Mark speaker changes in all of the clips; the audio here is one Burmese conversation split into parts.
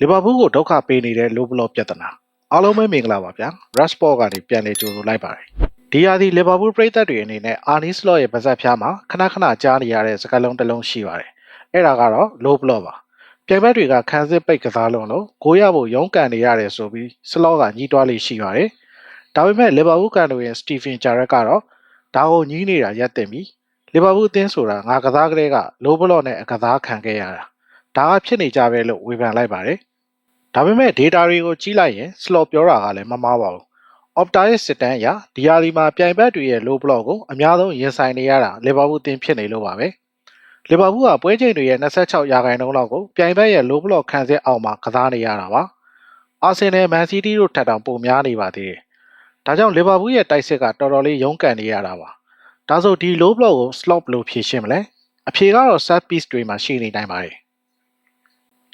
Speaker 1: လီဗာပူးကိုဒုက္ခပေးနေတဲ့ low block ပြဿနာအားလုံးပဲမင်္ဂလာပါဗျာ Rashford ကနေပြန်လည်ကြိုဆိုလိုက်ပါတယ်ဒီဟာဒီလီဗာပူးပရိသတ်တွေအနေနဲ့ Arne Slot ရဲ့ပါဇက်ဖျားမှာခဏခဏကြားနေရတဲ့စကားလုံးတစ်လုံးရှိပါတယ်အဲ့ဒါကတော့ low block ပါပြိုင်ဘက်တွေကခန်းစစ်ပိတ်ကစားလုံးလို့ကိုရဖို့ရုန်းကန်နေရတယ်ဆိုပြီး Slot ကညှိတွားလေးရှိပါတယ်ဒါပေမဲ့လီဗာပူးကန်တို့ရဲ့ Steven Gerrard ကတော့ဒါကိုညှိနေတာရပ်တင်ပြီးလီဗာပူးအသင်းဆိုတာငါကစားကလေးက low block နဲ့အကစားခံခဲ့ရတာဒါကဖြစ်နေကြပဲလို့ဝေဖန်လိုက်ပါတယ်ဒါပေမဲ့ data တွေကိုကြည့်လိုက်ရင် slot ပြောတာကလည်းမမှားပါဘူး Opta ရဲ့စစ်တမ်းအရဒီဟာဒီမှာပြိုင်ဘက်တွေရဲ့ low block ကိုအများဆုံးရင်ဆိုင်နေရတာလီဗာပူးအသင်းဖြစ်နေလို့ပါပဲလီဗာပူးကပွဲချိန်တွေရဲ့26%လောက်ကိုပြိုင်ဘက်ရဲ့ low block ခံစစ်အောက်မှာကစားနေရတာပါအာဆင်နယ်မန်စီးတီးတို့ထပ်တောင်ပိုများနေပါသေးတယ်ဒါကြောင့်လီဗာပူးရဲ့တိုက်စစ်ကတော်တော်လေးရုန်းကန်နေရတာပါဒါဆိုဒီ low block ကို slot လို့ဖြေရှင်းမလဲအဖြေကတော့ set piece တွေမှာရှိနေနိုင်ပါတယ်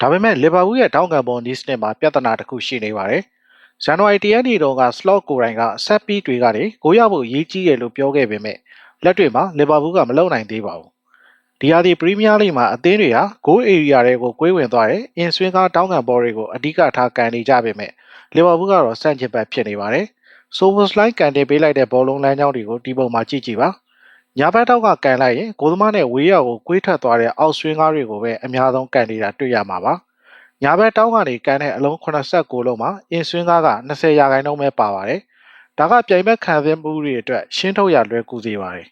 Speaker 1: ဒါပေမဲ့လီဗာပူးရဲ့တောင်းကန်ပေါ်နီးစနစ်မှာပြဿနာတစ်ခုရှိနေပါတယ်။ဇန်နဝါရီ10ရက်နေ့တုန်းက slot ကိုယ်တိုင်ကဆက်ပြီးတွေကနေကိုရဖို့ရေးကြီးတယ်လို့ပြောခဲ့ပေမဲ့လက်တွေမှာလီဗာပူးကမလုပ်နိုင်သေးပါဘူး။ဒီဟာဒီပရီးမီးယားလိဂ်မှာအသင်းတွေဟာ goal area တွေကိုကွေးဝင်သွားတယ်။အင်ဆွင်းကားတောင်းကန်ပေါ်တွေကိုအဓိကထားကန်နေကြပေမဲ့လီဗာပူးကတော့စန့်ကျင်ဘက်ဖြစ်နေပါတယ်။ Soboslai ကန်တင်ပေးလိုက်တဲ့ဘောလုံးလမ်းကြောင်းတွေကိုဒီပုံမှာကြည့်ကြည့်ပါ။ညာဘက်တောက်ကကန်လိုက်ရင်ကိုသမားနဲ့ဝေးရောက်ကိုကွေးထွက်သွားတဲ့အောက်ဆွင်းကားတွေကိုပဲအများဆုံးကန်နေတာတွေ့ရမှာပါ။ညာဘက်တောင်းကနေကန်တဲ့အလုံး89လုံးမှာအင်ဆွင်းကားက20%ပဲပါပါတယ်။ဒါကပြိုင်ဘက်ခံစင်းမှုတွေအတွက်ရှင်းထုတ်ရလွယ်ကူစေပါတယ်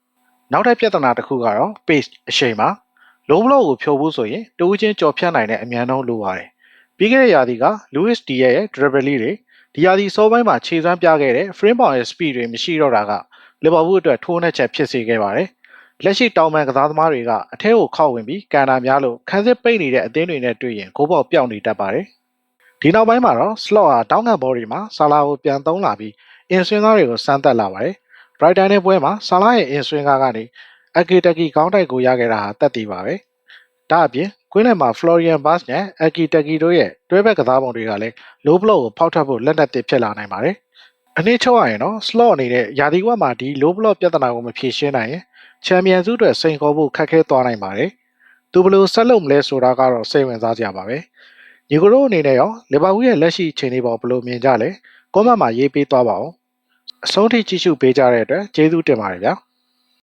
Speaker 1: ။နောက်ထပ်ပြဿနာတစ်ခုကတော့ pace အရှိန်ပါ။ low block ကိုဖြုတ်ဖို့ဆိုရင်တိုးချင်းကြော်ဖြတ်နိုင်တဲ့အမြန်နှုန်းလိုပါတယ်။ပြီးခဲ့တဲ့ရာသီက Luis Diaz ရဲ့ dribble တွေဒီရာသီစောပိုင်းမှာခြေစွမ်းပြခဲ့တဲ့ frame ball ရဲ့ speed တွေမရှိတော့တာကလီဗာပူးအတွက်ထိုးနှက်ချက်ဖြစ်စေခဲ့ပါတယ်။လက်ရှိတောင်ပန်ကစားသမားတွေကအထက်ကိုခောက်ဝင်ပြီးကန်တာများလို့ခန်းစစ်ပိတ်နေတဲ့အသင်းတွေနဲ့တွေ့ရင်ဂိုးပေါက်ပြောင်းနေတတ်ပါတယ်။ဒီနောက်ပိုင်းမှာတော့ slot ဟာတောင်းကန်ဘောတွေမှာဆာလာကိုပြန်သုံးလာပြီးအင်ဆွင်းကားတွေကိုစမ်းသပ်လာပါတယ်။ Brighton နဲ့ပွဲမှာဆာလာရဲ့အင်ဆွင်းကားကနေအကီတကီခေါင်းတိုက်ကိုရခဲ့တာဟာတက်တည်ပါပဲ။ဒါအပြင်ကွင်းလယ်မှာ Florian Wirtz နဲ့အကီတကီတို့ရဲ့တွဲဘက်ကစားပုံတွေကလည်း low block ကိုဖောက်ထွက်ဖို့လက်နက်သစ်ဖြစ်လာနိုင်ပါတယ်။အနည်းချုပ်ရရင်တော့ slot အနေနဲ့ယာဒီဝက်မှာဒီ low block ပြဿနာကိုမဖြေရှင်းနိုင်ရင်ချန်ပီယံစုအတွက်စိန်ခေါ်ဖို့ခက်ခဲသွားနိုင်ပါတယ်။သူဘယ်လိုဆက်လုပ်မလဲဆိုတာကတော့စိတ်ဝင်စားစရာပါပဲ။ညီကိုတို့အနေနဲ့ရောလီဗာပူးရဲ့လက်ရှိအခြေအနေပေါ်ဘယ်လိုမြင်ကြလဲ။ကွန်မန့်မှာရေးပေးသွားပါဦး။အဆုံးထိကြည့်ရှုပေးကြတဲ့အတွက်ကျေးဇူးတင်ပါတယ်ဗျာ။